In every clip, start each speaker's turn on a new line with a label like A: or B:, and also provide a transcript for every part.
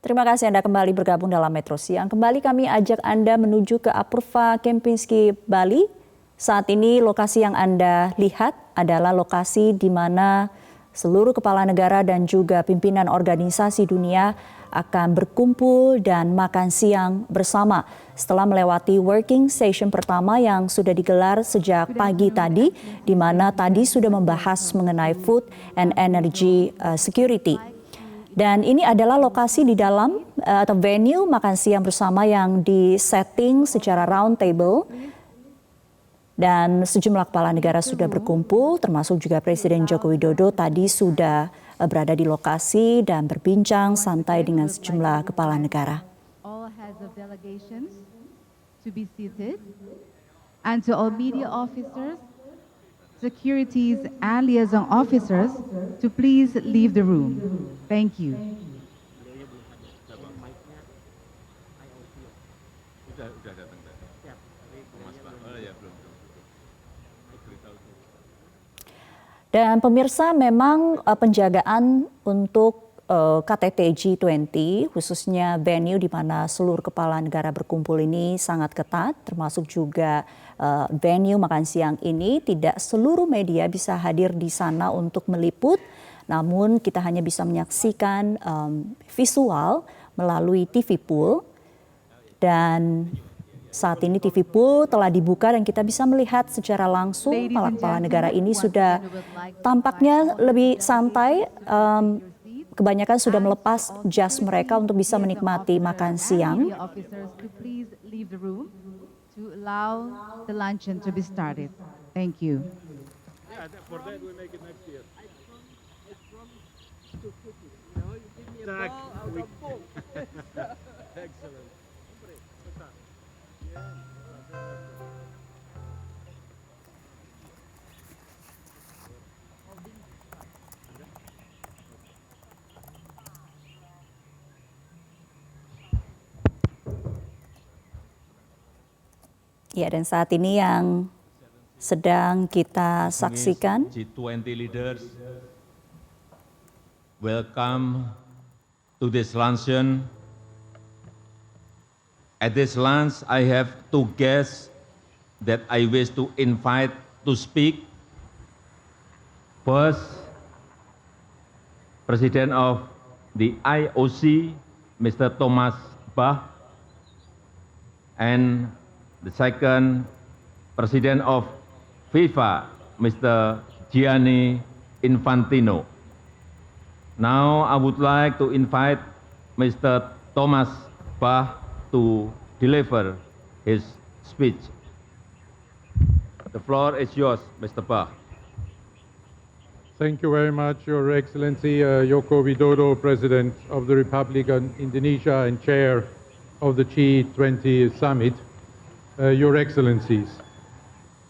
A: Terima kasih Anda kembali bergabung dalam Metro Siang. Kembali kami ajak Anda menuju ke Apurva Kempinski, Bali. Saat ini lokasi yang Anda lihat adalah lokasi di mana seluruh kepala negara dan juga pimpinan organisasi dunia akan berkumpul dan makan siang bersama setelah melewati working session pertama yang sudah digelar sejak pagi tadi, di mana tadi sudah membahas mengenai food and energy security. Dan ini adalah lokasi di dalam atau venue makan siang bersama yang disetting secara round table. Dan sejumlah kepala negara sudah berkumpul, termasuk juga Presiden Joko Widodo tadi sudah berada di lokasi dan berbincang santai dengan sejumlah kepala negara.
B: All heads of delegations to be seated, and to all media officers, securities and liaison officers to please leave the room. Thank you.
A: Dan pemirsa, memang penjagaan untuk KTT G20, khususnya venue di mana seluruh kepala negara berkumpul ini sangat ketat, termasuk juga venue makan siang ini. Tidak seluruh media bisa hadir di sana untuk meliput, namun kita hanya bisa menyaksikan visual melalui TV pool. Dan saat ini TV pool telah dibuka dan kita bisa melihat secara langsung para kepala negara ini sudah tampaknya lebih santai. Kebanyakan sudah melepas jas mereka untuk bisa menikmati makan siang.
B: Thank you.
A: Ya, dan saat ini yang sedang kita saksikan.
C: G20 leaders, welcome to this luncheon. At this lunch, I have two guests that I wish to invite to speak. First, President of the IOC, Mr. Thomas Bach, and the second, President of FIFA, Mr. Gianni Infantino. Now I would like to invite Mr. Thomas Bach to deliver his speech. The floor is yours, Mr. Bach.
D: Thank you very much, Your Excellency Joko Widodo, President of the Republic of Indonesia and Chair of the G20 Summit. Your Excellencies,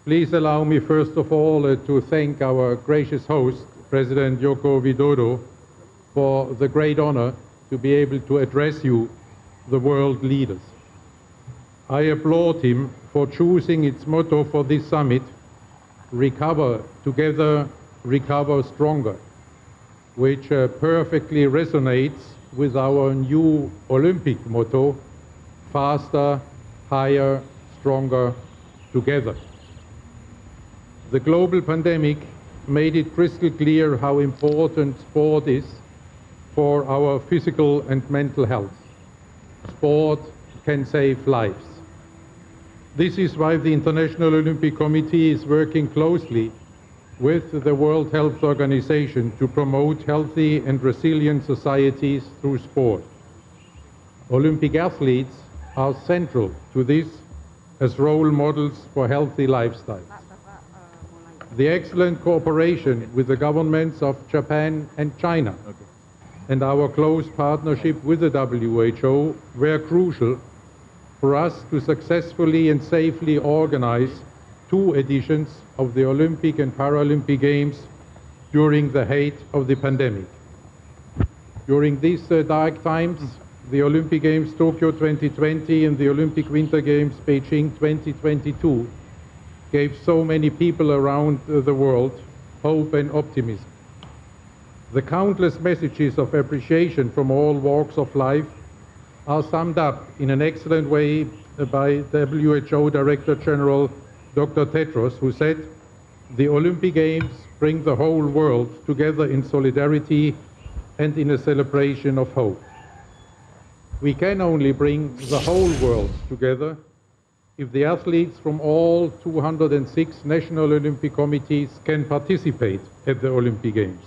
D: please allow me first of all to thank our gracious host, President Joko Widodo, for the great honor to be able to address you, the world leaders. I applaud him for choosing its motto for this summit, Recover Together, Recover Stronger, which perfectly resonates with our new Olympic motto, Faster, Higher, Stronger Together. The global pandemic made it crystal clear how important sport is for our physical and mental health. Sport can save lives. This is why the International Olympic Committee is working closely with the World Health Organization to promote healthy and resilient societies through sport. Olympic athletes are central to this as role models for healthy lifestyles. The excellent cooperation with the governments of Japan and China and our close partnership with the WHO were crucial for us to successfully and safely organize 2 editions of the Olympic and Paralympic Games during the height of the pandemic. During these dark times, the Olympic Games Tokyo 2020 and the Olympic Winter Games Beijing 2022 gave so many people around the world hope and optimism. The countless messages of appreciation from all walks of life are summed up in an excellent way by WHO Director General Dr. Tedros, who said, "The Olympic Games bring the whole world together in solidarity and in a celebration of hope." We can only bring the whole world together if the athletes from all 206 national Olympic committees can participate at the Olympic Games.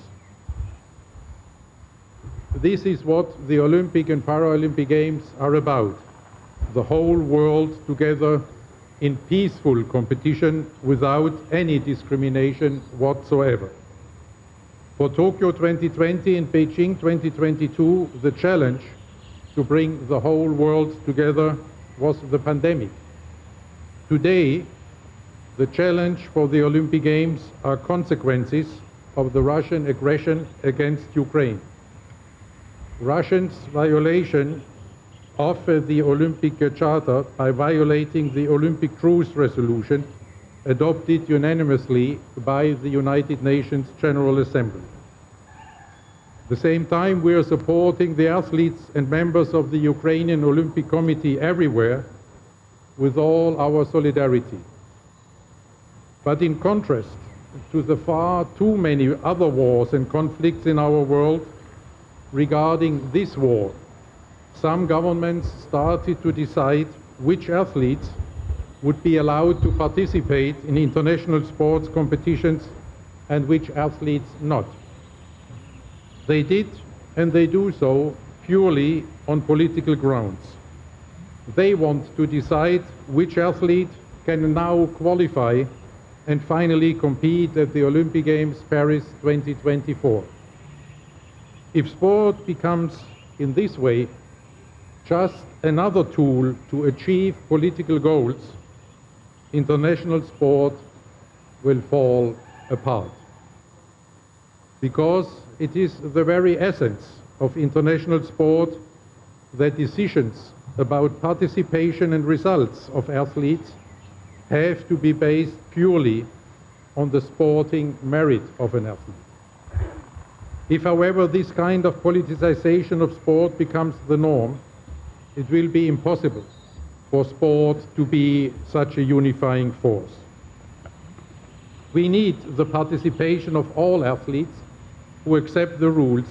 D: This is what the Olympic and Paralympic Games are about: the whole world together in peaceful competition without any discrimination whatsoever. For Tokyo 2020 and Beijing 2022, the challenge to bring the whole world together was the pandemic. Today, the challenge for the Olympic Games are consequences of the Russian aggression against Ukraine. Russia's violation of the Olympic Charter by violating the Olympic Truce Resolution adopted unanimously by the United Nations General Assembly. At the same time, we are supporting the athletes and members of the Ukrainian Olympic Committee everywhere with all our solidarity. But in contrast to the far too many other wars and conflicts in our world, regarding this war, some governments started to decide which athletes would be allowed to participate in international sports competitions and which athletes not. They did, and they do so, purely on political grounds. They want to decide which athlete can now qualify and finally compete at the Olympic Games Paris 2024. If sport becomes, in this way, just another tool to achieve political goals, international sport will fall apart. Because it is the very essence of international sport that decisions about participation and results of athletes have to be based purely on the sporting merit of an athlete. If, however, this kind of politicization of sport becomes the norm, it will be impossible for sport to be such a unifying force. We need the participation of all athletes who accept the rules,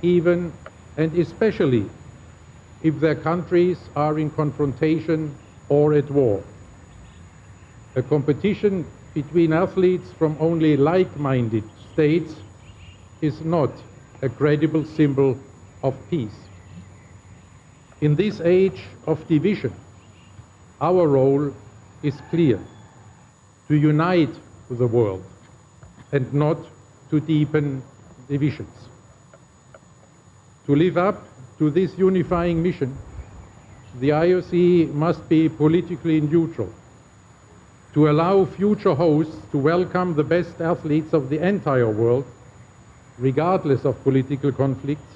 D: even and especially if their countries are in confrontation or at war. A competition between athletes from only like-minded states is not a credible symbol of peace. In this age of division, our role is clear: to unite the world and not to deepen divisions. To live up to this unifying mission, the IOC must be politically neutral. To allow future hosts to welcome the best athletes of the entire world, regardless of political conflicts,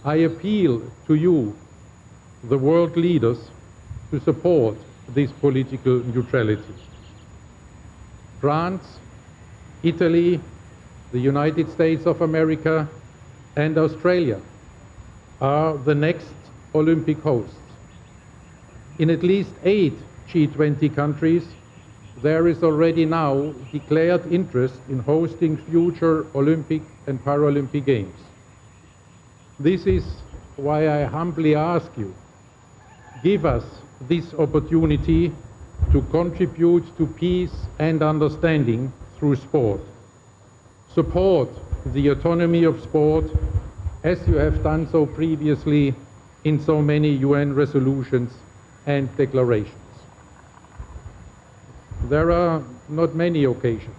D: I appeal to you, the world leaders, to support this political neutrality. France, Italy, the United States of America, and Australia are the next Olympic hosts. In at least 8 G20 countries, there is already now declared interest in hosting future Olympic and Paralympic Games. This is why I humbly ask you, give us this opportunity to contribute to peace and understanding through sport. Support the autonomy of sport as you have done so previously in so many UN resolutions and declarations. There are not many occasions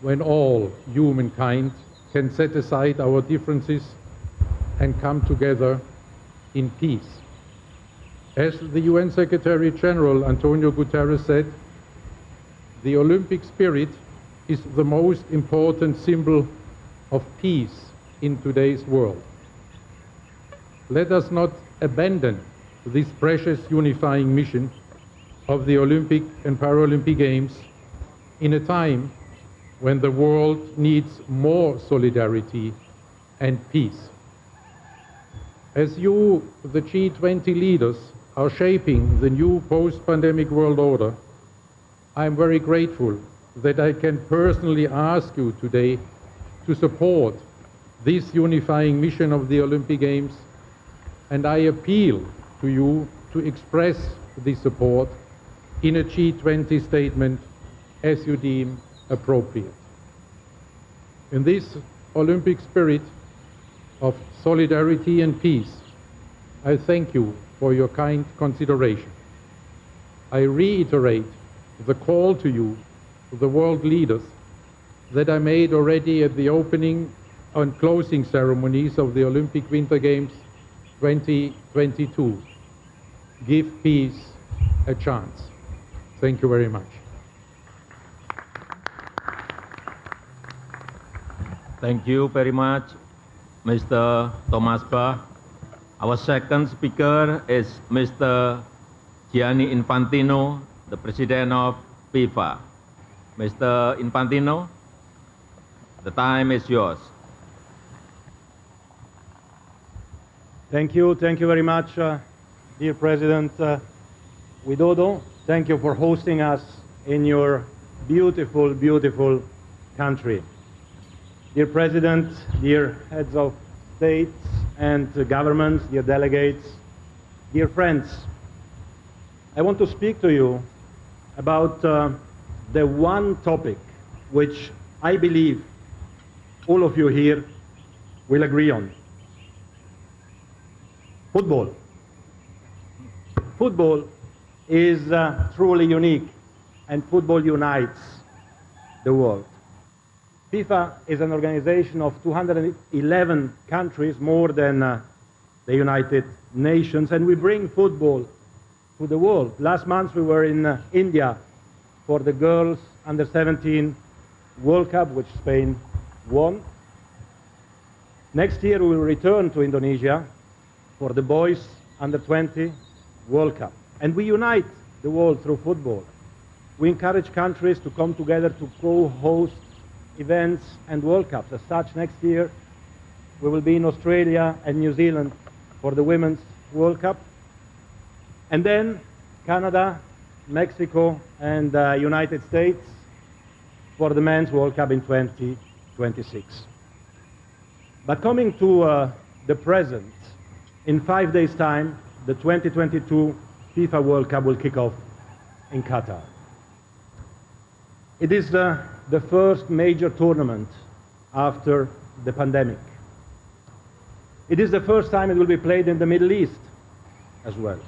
D: when all humankind can set aside our differences and come together in peace. As the UN Secretary General Antonio Guterres said, the Olympic spirit is the most important symbol of peace in today's world. Let us not abandon this precious unifying mission of the Olympic and Paralympic Games in a time when the world needs more solidarity and peace. As you, the G20 leaders, are shaping the new post-pandemic world order, I am very grateful that I can personally ask you today to support this unifying mission of the Olympic Games, and I appeal to you to express this support in a G20 statement as you deem appropriate. In this Olympic spirit of solidarity and peace, I thank you for your kind consideration. I reiterate the call to you, the world leaders, that I made already at the opening and closing ceremonies of the Olympic Winter Games 2022. Give peace a chance. Thank you very much.
C: Thank you very much, Mr. Thomas Bach. Our second speaker is Mr. Gianni Infantino, the President of FIFA. Mr. Infantino, the time is yours.
E: Thank you very much, dear President Widodo. Thank you for hosting us in your beautiful, beautiful country. Dear President, dear heads of states and governments, dear delegates, dear friends, I want to speak to you about the one topic which I believe all of you here will agree on. Football. Football is truly unique, and football unites the world. FIFA is an organization of 211 countries, more than the United Nations, and we bring football to the world. Last month we were in India for the girls under-17 World Cup, which Spain won. Next year we will return to Indonesia for the boys under-20 World Cup. And we unite the world through football. We encourage countries to come together to co-host events and World Cups. As such, next year we will be in Australia and New Zealand for the Women's World Cup. And then Canada, Mexico, and United States for the Men's World Cup in 2026. But coming to the present, in 5 days' time, the 2022 FIFA World Cup will kick off in Qatar. It is the first major tournament after the pandemic. It is the first time it will be played in the Middle East as well.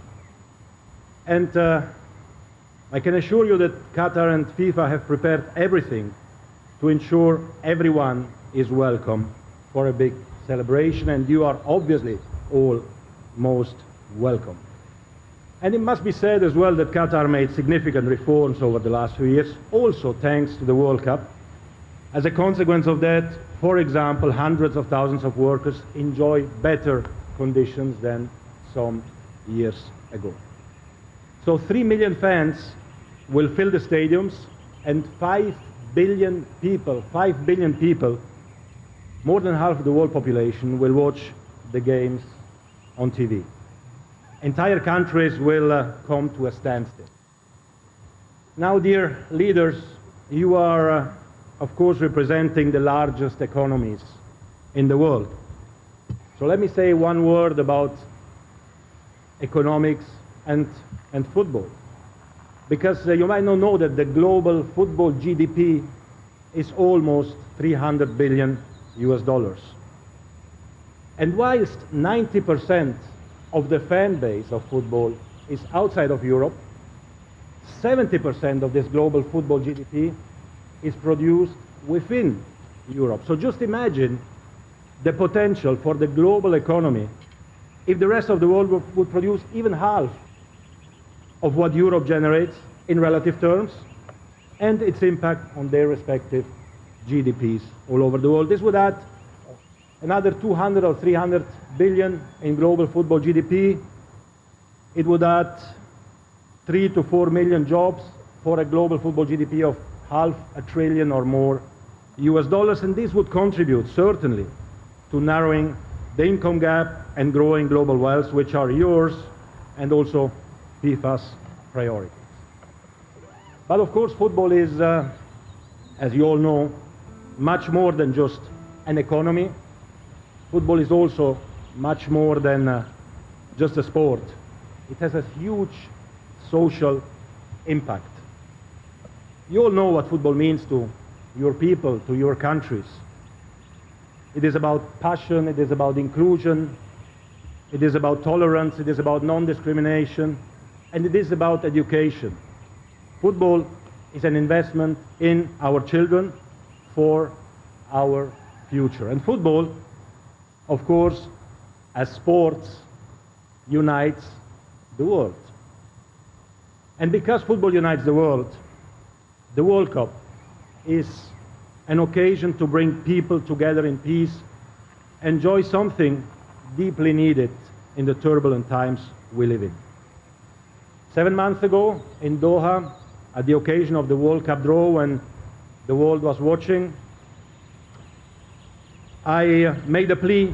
E: And I can assure you that Qatar and FIFA have prepared everything to ensure everyone is welcome for a big celebration, and you are obviously all most welcome. And it must be said as well that Qatar made significant reforms over the last few years, also thanks to the World Cup. As a consequence of that, for example, hundreds of thousands of workers enjoy better conditions than some years ago. So 3 million fans will fill the stadiums, and 5 billion people, more than half of the world population, will watch the games on TV. Entire countries will come to a standstill. Now, dear leaders, you are, of course, representing the largest economies in the world. So let me say one word about economics and football. Because you might not know that the global football GDP is almost $300 billion US. And whilst 90% of the fan base of football is outside of Europe, 70% of this global football GDP is produced within Europe. So just imagine the potential for the global economy if the rest of the world would produce even half of what Europe generates in relative terms, and its impact on their respective GDPs all over the world. This would add another 200 or 300 billion in global football GDP. It would add 3 to 4 million jobs for a global football GDP of $500 billion or more US dollars, and this would contribute certainly to narrowing the income gap, and growing global wealth, which are yours and also FIFA's priorities. But of course, football is, as you all know, much more than just an economy. Football is also much more than just a sport. It has a huge social impact. You all know what football means to your people, to your countries. It is about passion, it is about inclusion, it is about tolerance, it is about non-discrimination, and it is about education. Football is an investment in our children for our future. And football, of course, as sports, unites the world. And because football unites the World Cup is an occasion to bring people together in peace, enjoy something deeply needed in the turbulent times we live in. 7 months ago in Doha, at the occasion of the World Cup draw, when the world was watching, I made a plea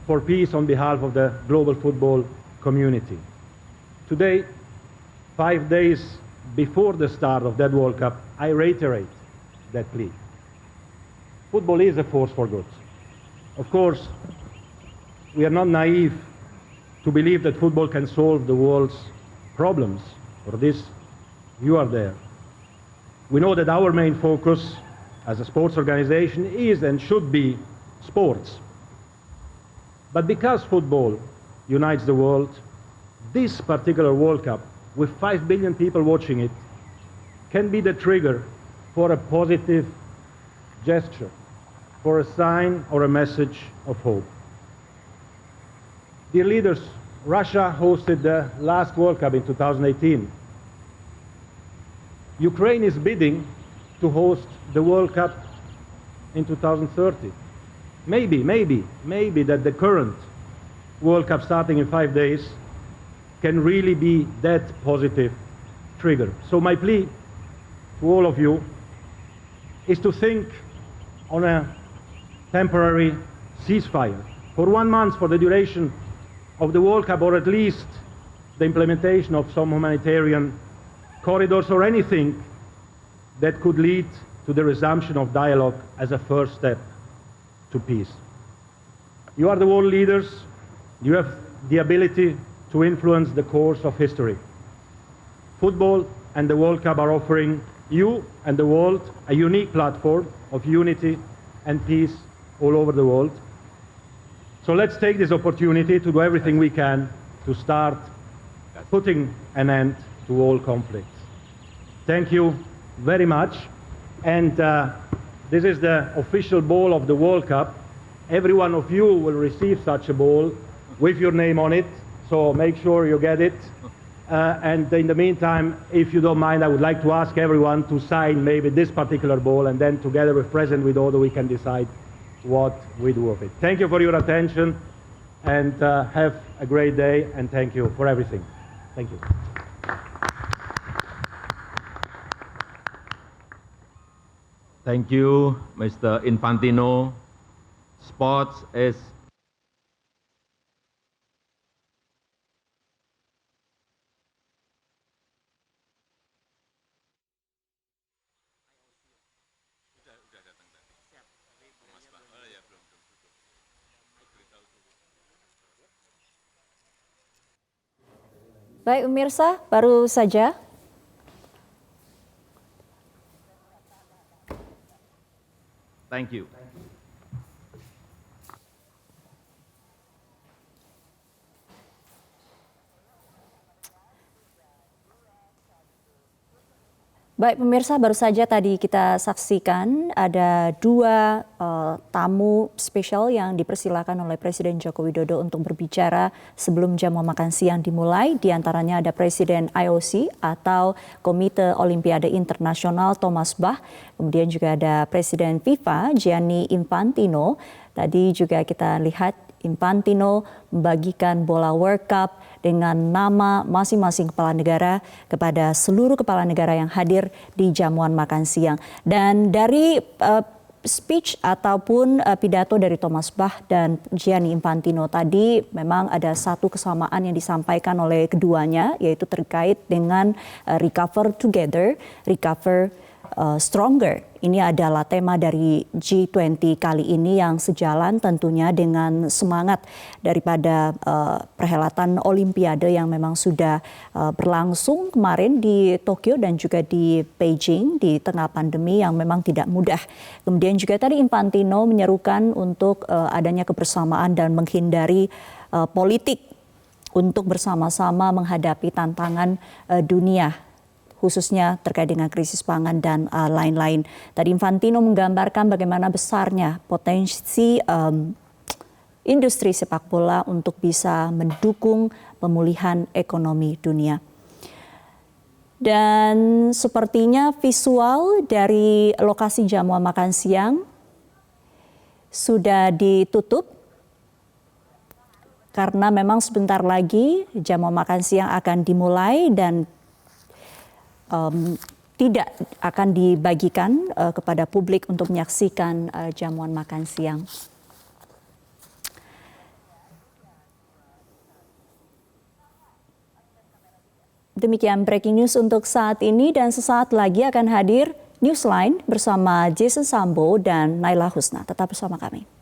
E: for peace on behalf of the global football community. Today, 5 days before the start of that World Cup, I reiterate that plea. Football is a force for good. Of course, we are not naive to believe that football can solve the world's problems. For this, you are there. We know that our main focus as a sports organization is and should be sports. But because football unites the world, this particular World Cup, with 5 billion people watching it, can be the trigger for a positive gesture, for a sign or a message of hope. Dear leaders, Russia hosted the last World Cup in 2018. Ukraine is bidding to host the World Cup in 2030. Maybe that the current World Cup starting in 5 days can really be that positive trigger. So my plea to all of you is to think on a temporary ceasefire for 1 month for the duration of the World Cup, or at least the implementation of some humanitarian corridors or anything that could lead to the resumption of dialogue as a first step to peace. You are the world leaders. You have the ability to influence the course of history. Football and the World Cup are offering you and the world a unique platform of unity and peace all over the world. So let's take this opportunity to do everything we can to start putting an end to all conflicts. Thank you very much. And this is the official ball of the World Cup. Every one of you will receive such a ball with your name on it, so make sure you get it. And in the meantime, if you don't mind, I would like to ask everyone to sign maybe this particular ball, and then together with President Widodo we can decide what we do with it. Thank you for your attention, and have a great day, and thank you for everything. Thank you.
C: Thank you, Mr. Infantino. Sports is
A: Baik pemirsa, baru saja
C: thank you.
A: Baik pemirsa, baru saja tadi kita saksikan ada dua tamu spesial yang dipersilakan oleh Presiden Joko Widodo untuk berbicara sebelum Jamuan Makan Siang dimulai. Di antaranya ada Presiden IOC atau Komite Olimpiade Internasional Thomas Bach, kemudian juga ada Presiden FIFA Gianni Infantino. Tadi juga kita lihat Infantino membagikan bola World Cup dengan nama masing-masing kepala negara kepada seluruh kepala negara yang hadir di Jamuan Makan Siang. Dan dari speech ataupun pidato dari Thomas Bach dan Gianni Infantino tadi memang ada satu kesamaan yang disampaikan oleh keduanya, yaitu terkait dengan recover together, recover stronger. Ini adalah tema dari G20 kali ini yang sejalan tentunya dengan semangat daripada perhelatan Olimpiade yang memang sudah berlangsung kemarin di Tokyo dan juga di Beijing di tengah pandemi yang memang tidak mudah. Kemudian juga tadi Infantino menyerukan untuk adanya kebersamaan dan menghindari politik untuk bersama-sama menghadapi tantangan dunia, khususnya terkait dengan krisis pangan dan lain-lain. Tadi Infantino menggambarkan bagaimana besarnya potensi industri sepak bola untuk bisa mendukung pemulihan ekonomi dunia. Dan sepertinya visual dari lokasi Jamuan Makan Siang sudah ditutup karena memang sebentar lagi Jamuan Makan Siang akan dimulai dan tidak akan dibagikan kepada publik untuk menyaksikan jamuan makan siang. Demikian breaking news untuk saat ini dan sesaat lagi akan hadir Newsline bersama Jason Sambo dan Naila Husna. Tetap bersama kami.